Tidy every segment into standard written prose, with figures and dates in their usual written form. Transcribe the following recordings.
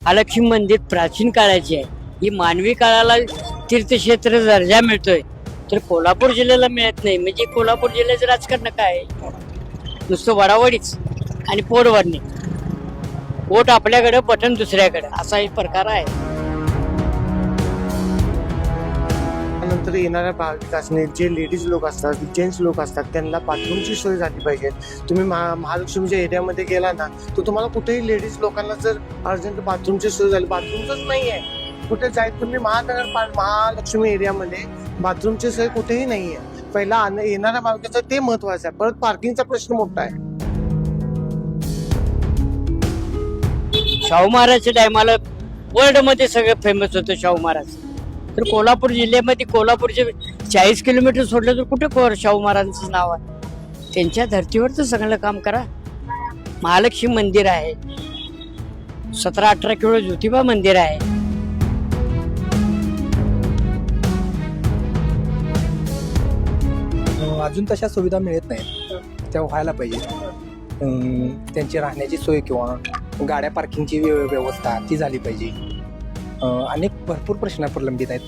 महालक्ष्मी मंदिर प्राचीन काळाचे आहे. ही मानवी काळाला तीर्थक्षेत्र दर्जा मिळतोय तर कोल्हापूर जिल्ह्याला मिळत नाही. म्हणजे कोल्हापूर जिल्ह्याचं राजकारण काय आहे? नुसतं वडावडीच आणि पोटभरणी. पोट आपल्याकडे बटन दुसऱ्याकडे असा एक प्रकार आहे. नंतर येणाऱ्या भाविकांनी जे लेडीज लोक असतात, जेंट्स लोक असतात, त्यांना बाथरूमची सोय झाली पाहिजे. तुम्ही महालक्ष्मीच्या एरियामध्ये गेला ना, तर तुम्हाला कुठेही लेडीज लोकांना जर अर्जंट बाथरूमची सोय झाली, बाथरूमच नाही आहे कुठे जायचं तुम्ही महालक्ष्मी एरियामध्ये बाथरूमची सोय कुठेही नाही आहे. पहिला येणाऱ्या भाविकाचं ते महत्वाचं आहे. परत पार्किंगचा प्रश्न मोठा आहे. शाहू महाराजच्या टायमाला वर्ल्ड मध्ये सगळं फेमस होतं शाहू महाराज. तर कोल्हापूर जिल्ह्यामध्ये कोल्हापूरचे 40 किलोमीटर सोडलं तर कुठे शाहू महाराजांचं नाव आहे? त्यांच्या धर्तीवर तर सगळं काम करा. महालक्ष्मी मंदिर आहे, 17-18 किलो ज्योतिबा मंदिर आहे. अजून तशा सुविधा मिळत नाहीत, त्या व्हायला पाहिजे. त्यांची राहण्याची सोय किंवा गाड्या पार्किंगची व्यवस्था ती झाली पाहिजे. अनेक भरपूर प्रश्न प्रलंबित आहेत.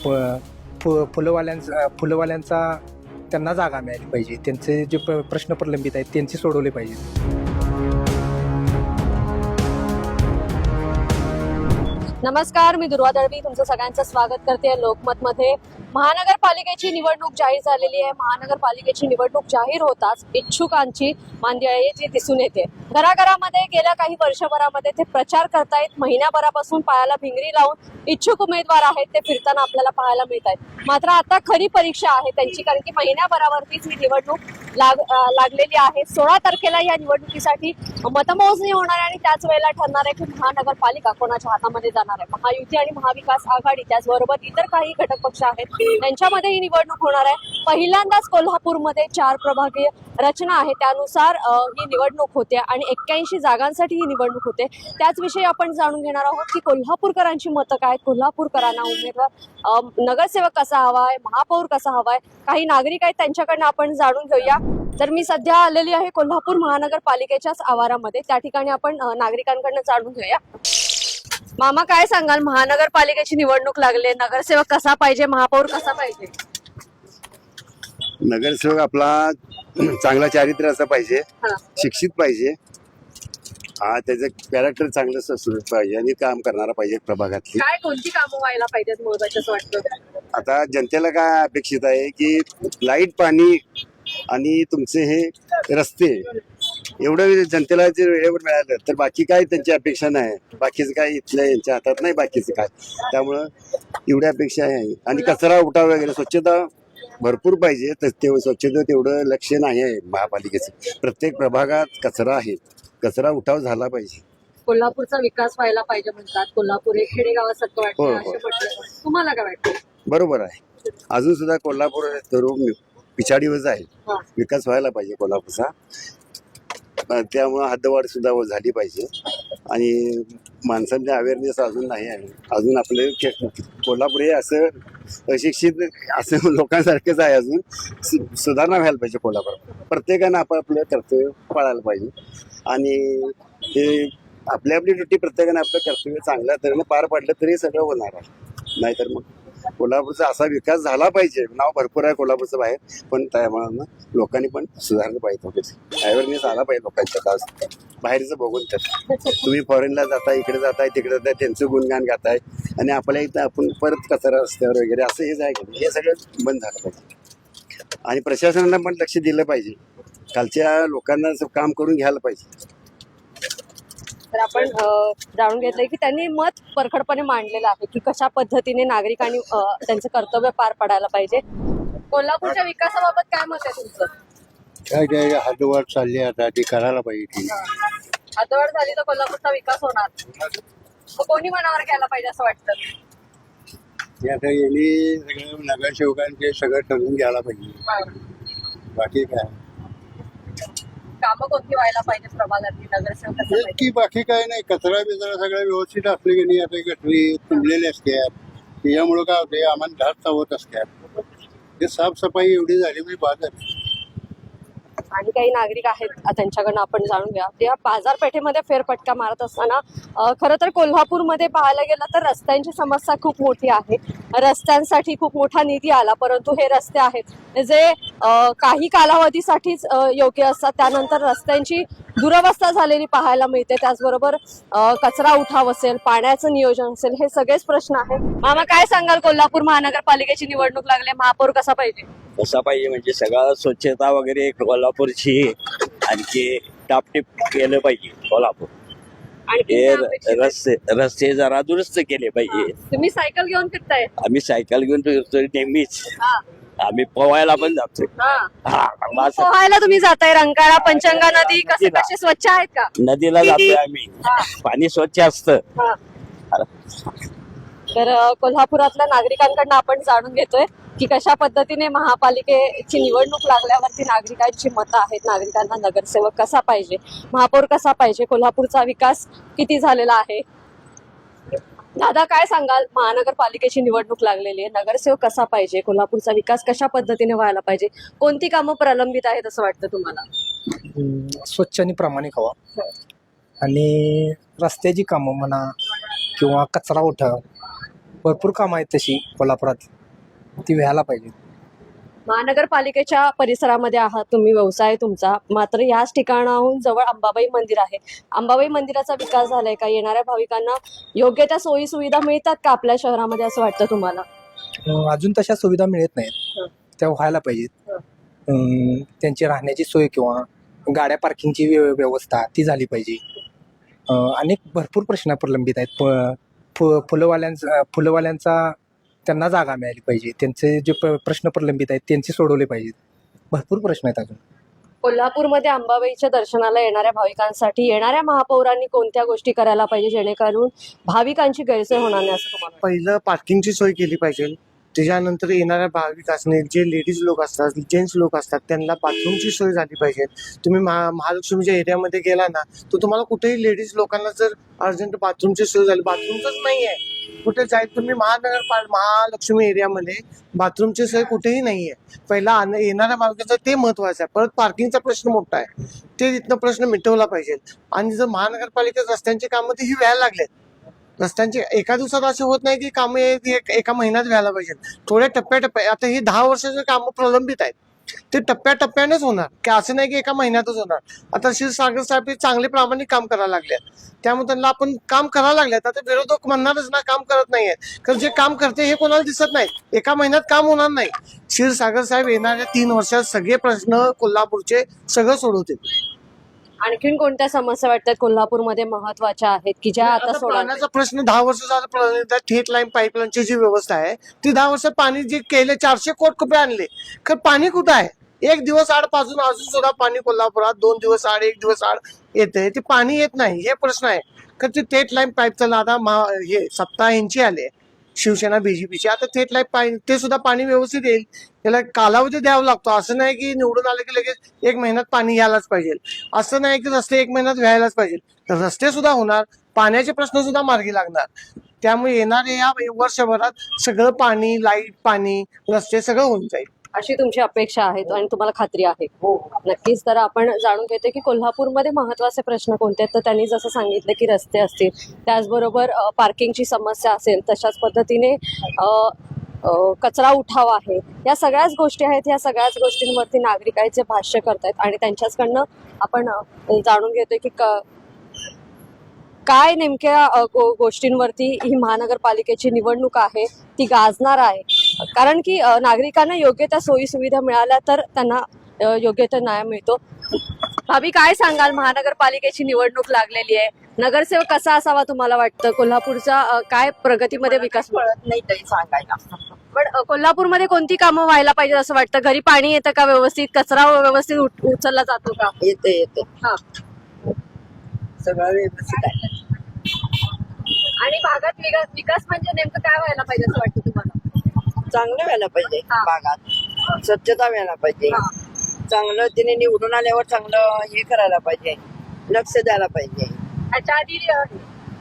फुलवाल्यांचा त्यांना जागा मिळाली पाहिजे. त्यांचे जे प्रश्न प्रलंबित आहेत त्यांचे सोडवले पाहिजेत. नमस्कार, मी दुर्वा दळवी तुमचं सगळ्यांचं स्वागत करते लोकमत मध्ये. महानगरपालिकेची निवडणूक जाहीर झालेली आहे. महानगरपालिकेची निवडणूक जाहीर होताच इच्छुकांची मांदियाळी जी दिसून येते. घराघरामध्ये गेल्या काही वर्षभरामध्ये ते प्रचार करतायत. महिन्याभरापासून पायाला भिंगरी लावून इच्छुक उमेदवार आहेत ते फिरताना आपल्याला पाहायला मिळत आहेत. मात्र आता खरी परीक्षा आहे त्यांची, कारण की महिन्याभरावरतीच ही निवडणूक लागलेली आहे. 16 तारखेला या निवडणुकीसाठी मतमोजणी होणार आहे आणि त्याच वेळेला ठरणार आहे की महानगरपालिका कोणाच्या हातामध्ये जाणार आहे. महायुती आणि महाविकास आघाडी त्याचबरोबर इतर काही घटक पक्ष आहेत त्यांच्यामध्ये ही निवडणूक होणार आहे. पहिल्यांदाच कोल्हापूरमध्ये 4 प्रभागीय रचना आहे, त्यानुसार ही निवडणूक होते आणि 81 जागांसाठी ही निवडणूक होते. त्याच विषयी आपण जाणून घेणार आहोत की कोल्हापूरकरांची मतं काय, कोल्हापूरकरांना उमेदवार नगरसेवक कसा हवाय, महापौर कसा हवाय, काही नागरिक आहेत त्यांच्याकडनं आपण जाणून घेऊया. तर मी सध्या आलेली आहे कोल्हापूर महानगरपालिकेच्याच आवारामध्ये. त्या ठिकाणी आपण नागरिकांकडनं जाणून घेऊया. मामा, काय सांगाल, महानगरपालिकेची निवडणूक लागली, नगरसेवक कसा पाहिजे, महापौर कसा पाहिजे? नगरसेवक आपला चांगला चारित्र्य असं पाहिजे, शिक्षित पाहिजे, त्याचं कॅरेक्टर चांगलं सुरळीत पाहिजे आणि काम करणारा पाहिजे प्रभागातली. काय कोणती कामं व्हायला पाहिजेत महत्वाचं असं वाटतं? आता जनतेला काय अपेक्षित आहे की लाईट, पाणी आणि तुमचे हे रस्ते एवढं जनतेला जर वेळेवर मिळालं तर बाकी काय त्यांची अपेक्षा नाही. बाकीचं काय इथल्या यांच्या हातात नाही बाकीचं काय. त्यामुळं एवढी अपेक्षा आहे. आणि कचरा उठाव वगैरे स्वच्छता भरपूर पाहिजे. तर ते स्वच्छता तेवढं लक्ष नाही आहे महापालिकेचं. प्रत्येक प्रभागात कचरा आहे, कचरा उठाव झाला पाहिजे. कोल्हापूरचा विकास व्हायला पाहिजे म्हणतात. कोल्हापूर हे खेडेगावासारखं वाटतं हो, असं म्हटलं. तुम्हाला काय वाटतं? बरोबर आहे. अजून सुद्धा कोल्हापूर तरुण पिछाडीवरच आहे. विकास व्हायला पाहिजे कोल्हापूरचा. त्यामुळं हद्दवाढ सुद्धा झाली पाहिजे आणि माणसांचे अवेअरनेस अजून नाही आहे. अजून आपले कोल्हापूर हे असं अशिक्षित असं लोकांसारखेच आहे. अजून सुधारणा व्हायला पाहिजे कोल्हापूर. प्रत्येकानं आपापलं कर्तव्य पाळायला पाहिजे आणि हे आपली आपली ड्युटी प्रत्येकाने आपलं कर्तव्य चांगल्या तऱ्हेने पार पाडलं तरी सगळं होणार आहे. नाहीतर मग कोल्हापूरचा असा विकास झाला पाहिजे. नाव भरपूर आहे कोल्हापूरचं बाहेर, पण त्यामुळे लोकांनी पण सुधारलं पाहिजे. अवेअरनेस आला पाहिजे लोकांच्या तास बाहेरचं बघून. तर तुम्ही फॉरेनला जाताय, इकडे जाताय, तिकडे जाताय, त्यांचं गुणगान गाताय आणि आपल्या इथं आपण परत कचरा रस्त्यावर वगैरे असं हे जाय हे सगळं बंद झालं पाहिजे. आणि प्रशासनाला पण लक्ष दिलं पाहिजे. कालच्या लोकांना काम करून घ्यायला पाहिजे. तर आपण जाणून घेतलंय की त्यांनी मत परखडपणे मांडलेलं आहे की कशा पद्धतीने नागरिकांनी त्यांचं कर्तव्य पार पाडायला पाहिजे. कोल्हापूरच्या विकासाबाबत काय मत आहे तुमचं? काय हद्दवाढ चालली आता ती करायला पाहिजे. हद्दवाढ झाली तर कोल्हापूरचा विकास होणार. मग कोणी मनावर घ्यायला पाहिजे असं वाटतं? आता यांनी सगळं नगरसेवकांचे सगळं ठरवून घ्यायला पाहिजे. बाकी काय कामं कोणती व्हायला पाहिजे प्रभागातली, नगरसेवक की बाकी काय नाही. कचरा बिचरा सगळं व्यवस्थित असले की नाही. आता गटरी तुंबलेले असतात, त्याच्यामुळं काय होते आम्हाला ढास चावत असतात. ते साफसफाई एवढी झाली म्हणजे बाद झाली. आणि काही नागरिक आहेत त्यांच्याकडनं आपण जाणून घ्या. या बाजारपेठेमध्ये फेरफटका मारत असताना खरं तर कोल्हापूरमध्ये पाहायला गेलं तर रस्त्यांची समस्या खूप मोठी आहे. रस्त्यांसाठी खूप मोठा निधी आला, परंतु हे रस्ते आहेत जे काही कालावधीसाठीच योग्य असतात, त्यानंतर रस्त्यांची दुरवस्था झालेली पाहायला मिळते. त्याचबरोबर कचरा उठाव असेल, पाण्याचं नियोजन असेल, हे सगळेच प्रश्न आहेत. मामा, काय सांगाल, कोल्हापूर महानगरपालिकेची निवडणूक लागली, महापौर कसा पाहिजे? कसा पाहिजे म्हणजे सगळं स्वच्छता वगैरे कोल्हापूरची आणखी टापटीप केलं पाहिजे. कोल्हापूर आणखी हे काय अपेक्षित आहे? रस्ते जरा दुरुस्त केले पाहिजे. तुम्ही सायकल घेऊन फिरताय? आम्ही सायकल घेऊन फिरतोय नेहमीच. हा. आम्ही पोहायला पण जातोय. हा. असं पोहायला तुम्ही जाताय? रंकाळा, पंचगंगा नदी कसे नदीला. कसे स्वच्छ आहेत का? नदीला जातोय आम्ही. पाणी स्वच्छ असतं. हा. तर कोल्हापुरातल्या नागरिकांकडनं आपण जाणून घेतोय की कशा पद्धतीने महापालिकेची निवडणूक लागल्यावरती नागरिकांची मतं आहेत. नागरिकांना नगरसेवक कसा पाहिजे, महापौर कसा पाहिजे, कोल्हापूरचा विकास किती झालेला आहे. दादा, काय सांगाल, महानगरपालिकेची निवडणूक लागलेली आहे, नगरसेवक कसा पाहिजे, कोल्हापूरचा विकास कशा पद्धतीने व्हायला पाहिजे, कोणती कामं प्रलंबित आहेत असं वाटतं तुम्हाला? स्वच्छ आणि प्रामाणिक हवा आणि रस्त्याची कामं म्हणा किंवा कचरा उठाव, भरपूर कामं आहेत तशी कोल्हापुरात, ती व्हायला पाहिजे. महानगरपालिकेच्या परिसरामध्ये आहात तुम्ही, व्यवसाय तुमचा, मात्र याच ठिकाणाहून जवळ अंबाबाई मंदिर आहे. अंबाबाई मंदिराचा विकास झालाय का? येणाऱ्या भाविकांना योग्य त्या सोयी सुविधा मिळतात का आपल्या शहरामध्ये असं वाटतं तुम्हाला? अजून तशा सुविधा मिळत नाहीत, त्या व्हायला पाहिजेत. त्यांची राहण्याची सोय किंवा गाड्या पार्किंगची व्यवस्था ती झाली पाहिजे. अनेक भरपूर प्रश्न प्रलंबित आहेत. फुलवाल्यांचा त्यांना जागा मिळाली पाहिजे. त्यांचे जे प्रश्न प्रलंबित आहेत त्यांचे सोडवले पाहिजेत. भरपूर प्रश्न आहेत अजून. कोल्हापूरमध्ये अंबाबाईच्या दर्शनाला येणाऱ्या भाविकांसाठी येणाऱ्या महापौरांनी कोणत्या गोष्टी करायला पाहिजे जेणेकरून भाविकांची गैरसोय होणार नाही असं तुम्हाला? पहिलं पार्किंगची सोय केली पाहिजे. त्याच्यानंतर येणाऱ्या भाविक असणे, जे लेडीज लोक असतात, जेंट्स लोक असतात, त्यांना बाथरूमची सोय झाली पाहिजे. तुम्ही महालक्ष्मीच्या एरियामध्ये गेला ना, तर तुम्हाला कुठेही लेडीज लोकांना जर अर्जंट बाथरूमची सोय झाली, बाथरूमच नाही आहे कुठे जाईल तुम्ही महालक्ष्मी एरियामध्ये, बाथरूमची सोय कुठेही नाहीये. पहिला येणाऱ्या भाविकाचं ते महत्वाचं आहे. परत पार्किंगचा प्रश्न मोठा आहे, ते तिथनं प्रश्न मिटवला पाहिजे. आणि जर महानगरपालिकेत रस्त्यांची कामं ही व्हायला लागलेत, रस्त्यांची एका दिवसात असं होत नाही की कामं एका महिन्यात व्हायला पाहिजे. थोड्या टप्प्याटप्प्या, आता ही 10 वर्षाचे कामं प्रलंबित आहेत, ते टप्प्याटप्प्यानेच होणार, की असं नाही की एका महिन्यातच होणार. आता क्षीरसागर साहेब हे चांगले प्रामाणिक काम करायला लागले, त्यामुळे त्यांना आपण काम करायला लागल्यात. आता विरोधक म्हणणारच ना काम करत नाहीये, कारण जे काम करते हे कोणाला दिसत नाही. एका महिन्यात काम होणार नाही. क्षीरसागर साहेब येणाऱ्या 3 वर्षात सगळे प्रश्न कोल्हापूरचे सगळं सोडवतील. आणखीन कोणत्या समस्या वाटतात कोल्हापूरमध्ये महत्वाच्या आहेत की ज्या आता सोडवल्या? पाण्याचा प्रश्न 10 वर्ष झाला, थेट लाईन पाईपलाईनची जी व्यवस्था आहे ती 10 वर्षात पाणी जे केले, 400 कोटी रुपये आणले, खरं पाणी कुठं आहे? एक दिवस आड पासून अजून सुद्धा पाणी कोल्हापुरात 2 दिवस आड, 1 दिवस आड येते, ते पाणी येत नाही. हे प्रश्न आहे. कारण ते थेट लाईन पाईपचं आता हे सत्ता यांची आले, शिवसेना बीजेपीची. आता थेट लाईन पाणी, ते सुद्धा पाणी व्यवस्थित येईल, त्याला कालावधी द्यावा लागतो. असं नाही की निवडून आले की लगेच 1 महिन्यात पाणी यायलाच पाहिजे. असं नाही की रस्ते 1 महिन्यात व्हायलाच पाहिजे. तर रस्ते सुद्धा होणार, पाण्याचे प्रश्न सुद्धा मार्गी लागणार. त्यामुळे येणाऱ्या या वर्षभरात सगळं पाणी, लाईट, पाणी, रस्ते सगळं होऊन जाईल अशी तुमची अपेक्षा आहे आणि तुम्हाला खात्री आहे? हो, नक्कीच. तर आपण जाणून घेतो की कोल्हापूरमध्ये महत्वाचे प्रश्न कोणते आहेत. तर त्यांनी जसं सांगितलं की रस्ते असतील, त्याचबरोबर पार्किंगची समस्या असेल, तशाच पद्धतीने कचरा उठाव आहे, या सगळ्याच गोष्टी आहेत. या सगळ्याच गोष्टींवरती नागरिकांचे भाष्य करतायत आणि त्यांच्याचकडनं आपण जाणून घेतोय की काय नेमक्या गोष्टींवरती ही महानगरपालिकेची निवडणूक आहे ती गाजणार आहे. कारण की नागरिकांना योग्य त्या सोयी सुविधा मिळाल्या तर त्यांना योग्य त्या न्याय मिळतो. भाभी, काय सांगाल, महानगरपालिकेची निवडणूक लागलेली आहे, नगरसेवक कसा असावा तुम्हाला वाटतं? कोल्हापूरचा काय प्रगतीमध्ये विकास कळत नाही तरी सांगायला. पण कोल्हापूरमध्ये कोणती कामं व्हायला पाहिजे असं वाटतं? घरी पाणी येतं का व्यवस्थित? कचरा व्यवस्थित उचलला जातो का? येते हा, सगळं व्यवस्थित आहे. आणि भागात विकास म्हणजे नेमकं काय व्हायला पाहिजे असं वाटतं तुम्हाला? चांगलं व्हायला पाहिजे हा. भागात, स्वच्छता व्हायला पाहिजे, हा. चांगलं तिने निवडून आल्यावर चांगलं हे करायला पाहिजे, लक्ष द्यायला पाहिजे. त्याच्या आधी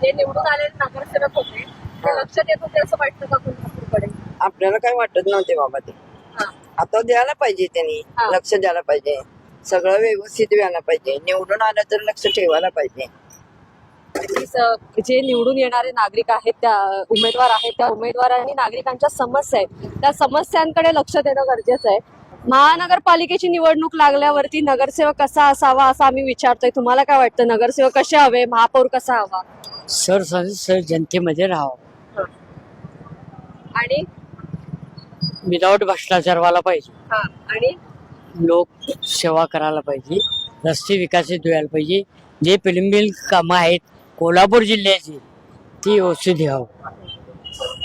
जे निवडून आलेले नगरसेवक होते ते लक्ष देत होते असं वाटतं का कोल्हापूरकडे? आपल्याला काही वाटत नव्हते बाबा ते. हा. आता द्यायला पाहिजे त्यांनी, हा. लक्ष द्यायला पाहिजे, सगळं व्यवस्थित व्हायला पाहिजे. निवडून आलं तर लक्ष ठेवायला पाहिजे. जे निवडून येणारे नागरिक आहेत, त्या उमेदवार आहेत, त्या उमेदवारांनी नागरिकांच्या समस्या आहेत, त्या समस्यांकडे लक्ष देणं गरजेचं आहे. महानगरपालिकेची निवडणूक लागल्यावरती नगरसेवक कसा असावा असं आम्ही विचारतोय. तुम्हाला काय वाटतं, नगरसेवक कसे हवे, महापौर कसा हवा? सर जनतेमध्ये राहावं आणि विदाऊट भ्रष्टाचार व्हायला पाहिजे. आणि लोक सेवा करायला पाहिजे, रस्ते विकसित व्हायला पाहिजे. जे प्रलंबित कामं आहेत कोल्हापूर जिल्ह्याची ती व्यवस्थित व्हावं.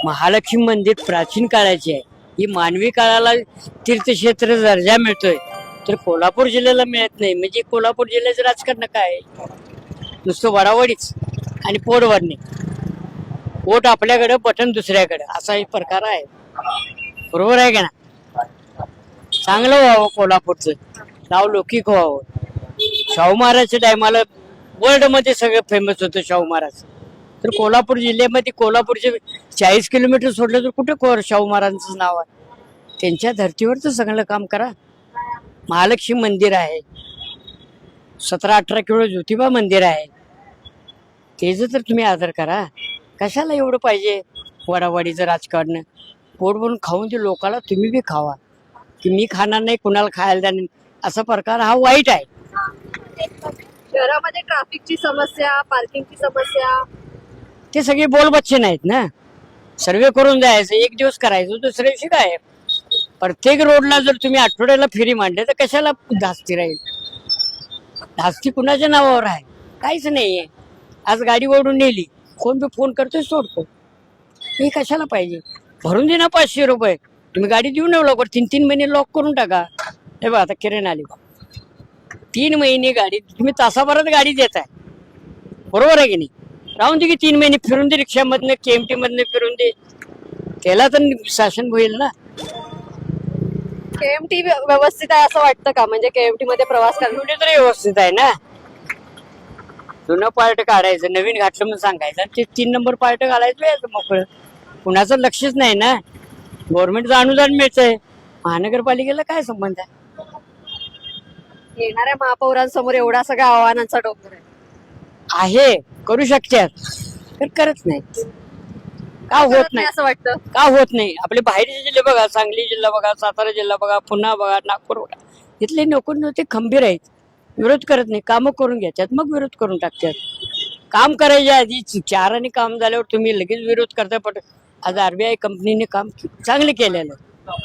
महालक्ष्मी मंदिर प्राचीन काळाची आहे, ही मानवी काळाला तीर्थक्षेत्र दर्जा मिळतोय, तर कोल्हापूर जिल्ह्याला मिळत नाही. म्हणजे कोल्हापूर जिल्ह्याचं राजकारण काय आहे? नुसतं वडावडीच आणि पोट भरणे. पोट आपल्याकडे, बटन दुसऱ्याकडे, असा एक प्रकार आहे. बरोबर आहे का ना? चांगलं व्हावं कोल्हापूरचं, नाव लौकिक व्हावं. शाहू महाराजच्या टायमाला वर्ल्ड मध्ये सगळं फेमस होतं शाहू महाराज, तर कोल्हापूर जिल्ह्यामध्ये कोल्हापूरचे 40 किलोमीटर सोडलं तर कुठे शाहू महाराजांचं नाव आहे? त्यांच्या धर्तीवरच सगळं काम करा. महालक्ष्मी मंदिर आहे, 17-18 किलो ज्योतिबा मंदिर आहे, त्याचं तर तुम्ही आदर करा. कशाला एवढं पाहिजे वडावाडीचं राजकारण? पोट भरून खाऊन ते लोकाला तुम्ही बी खावा, की मी खाणार नाही कुणाला खायला द्या, असा प्रकार हा वाईट आहे. शहरामध्ये ट्रॅफिकची समस्या, पार्किंगची समस्या, ते सगळे बोलबच्चे नाहीत ना. सर्वे करून जायचं, एक दिवस करायचं, दुसऱ्या दिवशी काय. प्रत्येक रोडला जर तुम्ही आठवड्याला फेरी मांडले तर कशाला धास्ती राहील? धास्ती कुणाच्या नावावर आहे? काहीच नाहीये. आज गाडी ओढून नेली, कोण बी फोन करतोय सोडतो, हे कशाला पाहिजे? भरून दे ना 500 रुपये, तुम्ही गाडी देऊन येऊ लवकर. 3-3 महिने लॉक करून टाका. हे बघा आता किरण आली, 3 महिने गाडी तुम्ही तासाभरात गाडी देताय, बरोबर आहे की नाही? राहून दे की 3 महिने फिरून दे, रिक्षामधनं KMT मधनं फिरून दे, त्याला तर शासन होईल ना. KMT व्यवस्थित आहे असं वाटतं का? म्हणजे KMT मध्ये प्रवास करणं एवढे तरी व्यवस्थित आहे ना. जुनं पार्ट काढायचं, नवीन घातलं म्हणून सांगायचं, ते 3 नंबर पार्ट घालायचं, यायचं मोकळं. कुणाचं लक्षच नाही ना. गव्हर्नमेंटचं अनुदान मिळतंय, महानगरपालिकेला काय संबंध आहे? येणाऱ्या महापौरांसमोर एवढा सगळ्या आव्हानांचा डोंगर आहे, करू शकतात, तर करत नाही. का होत नाही? असं वाटतं. का होत नाही? आपले बाहेरचे जिल्हे बघा, सांगली जिल्हा बघा, सातारा जिल्हा बघा, पुन्हा बघा, नागपूर बघा, इथले नोकर खंबीर आहेत, विरोध करत नाही, कामं करून घेतात, मग विरोध करून टाकतात. काम करायच्या आधी 4 आणि काम झाल्यावर तुम्ही लगेच विरोध करता. पण आज RBI कंपनीने काम चांगले केलेलं,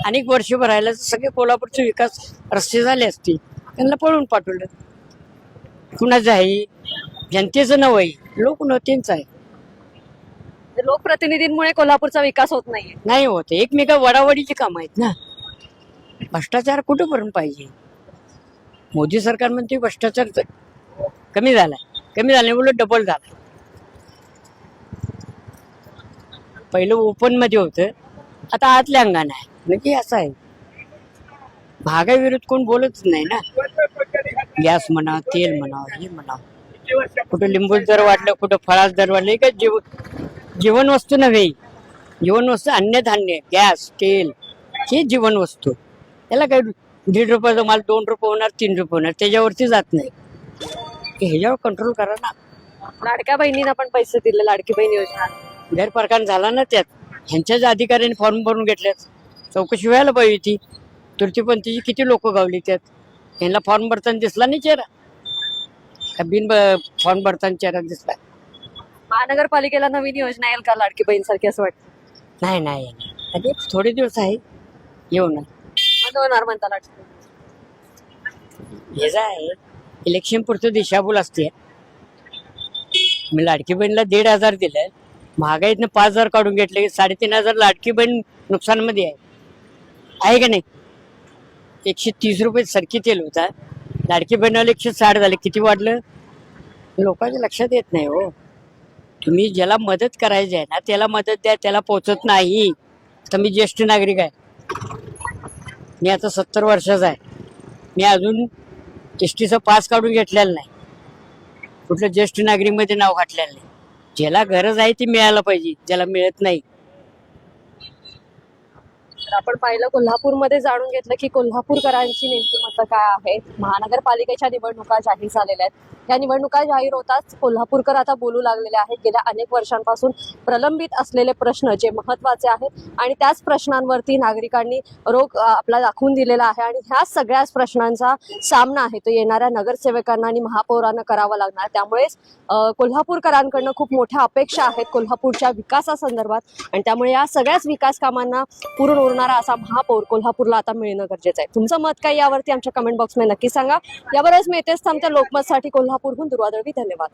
अनेक वर्ष भरायला सगळे कोल्हापूरचे विकास रस्ते झाले असतील, त्यांना पळून पाठवलं. कुणाचं आहे? जनतेचं नव आहे, लोकनेत्यांचं आहे. लोकप्रतिनिधींमुळे कोल्हापूरचा विकास होत नाहीये. नाही होत, एकमेका वडावडीची काम आहेत ना. भ्रष्टाचार कुठेपर्यंत पाहिजे? मोदी सरकार म्हणते भ्रष्टाचार कमी झालाय, उलट डबल झालाय. पहिलं ओपन मध्ये होतं, आता आतल्या अंगाने आहे. म्हणजे असं आहे, महागाई विरुद्ध कोण बोलतच नाही ना. गॅस म्हणा, तेल म्हणा, हे म्हणा, कुठं लिंबू दर वाढलं, कुठं फळाच दर वाढले. का जीवन वस्तू नव्हे, जीवन वस्तू अन्नधान्य, गॅस, तेल, हे जीवन वस्तू. त्याला काय 1.5 रुपयाचा माल 2 रुपये होणार, 3 रुपये होणार, त्याच्यावरती जात नाही. ह्याच्यावर कंट्रोल करा ना. लाडक्या बहिणींना पण पैसे दिले, लाडकी बहीण योजना गैरप्रकार झाला ना त्यात. ह्यांच्याच अधिकाऱ्यांनी फॉर्म भरून घेतल्यात, चौकशी व्हायला पाहिजे ती. तृतीयपंथीची किती लोक गावली त्यात? ह्यांना फॉर्म भरताना दिसला नाही चेहरा? का बिन फॉर्म भरताना चेहरा दिसला? महानगरपालिकेला नवीन योजना येईल का लाडकी बहीण सारखी असं वाटतं? नाही, अरे थोडे दिवस आहे, येऊ ना. होणार म्हणता लाडकी बहीण? हे जे आहे इलेक्शन पुरतं दिशाभूल असते. मी लाडकी बहीणला 1,500 दिलंय, महागाईतनं 5,000 काढून घेतले, 3,500 लाडकी बहीण नुकसानमध्ये आहे का नाही? 130 रुपये सरकी तेल होता, लाडकी बहिणीला 160 झाले. किती वाढलं? लोकांच्या लक्षात येत नाही हो. तुम्ही ज्याला मदत करायची आहे ना त्याला मदत द्या, त्याला पोचत नाही. तर मी ज्येष्ठ नागरिक आहे, मी आता 70 वर्षाचा आहे, मी अजून STचं पास काढून घेतलेलं नाही, कुठलं ज्येष्ठ नागरिक मध्ये नाव घातलेलं नाही. ज्याला गरज आहे ती मिळायला पाहिजे, ज्याला मिळत नाही तर आपण पाहिलं कोल्हापूरमध्ये जाणून घेतलं की कोल्हापूरकरांची नेमकी मतं काय आहेत. महानगरपालिकेच्या निवडणुका जाहीर झालेल्या आहेत. या निवडणुका जाहीर होताच कोल्हापूरकर आता बोलू लागलेले आहेत. गेल्या अनेक वर्षांपासून प्रलंबित असलेले प्रश्न जे महत्वाचे आहेत आणि त्याच प्रश्नांवरती नागरिकांनी रोख आपला दाखवून दिलेला आहे आणि ह्या सगळ्याच प्रश्नांचा सामना आहे तो येणाऱ्या नगरसेवकांना आणि महापौरांना करावा लागणार. त्यामुळेच कोल्हापूरकरांकडनं खूप मोठ्या अपेक्षा आहेत कोल्हापूरच्या विकासासंदर्भात आणि त्यामुळे या सगळ्याच विकास कामांना पूर्ण उरणारा असा महापौर कोल्हापूरला आता मिळणं गरजेचं आहे. तुमचं मत काय यावरती आमच्या कमेंट बॉक्समध्ये नक्की सांगा. याबरोबरच मी इथेच थांबते. लोकमतसाठी कोल्हापूरहून दुर्वा दळवी. धन्यवाद.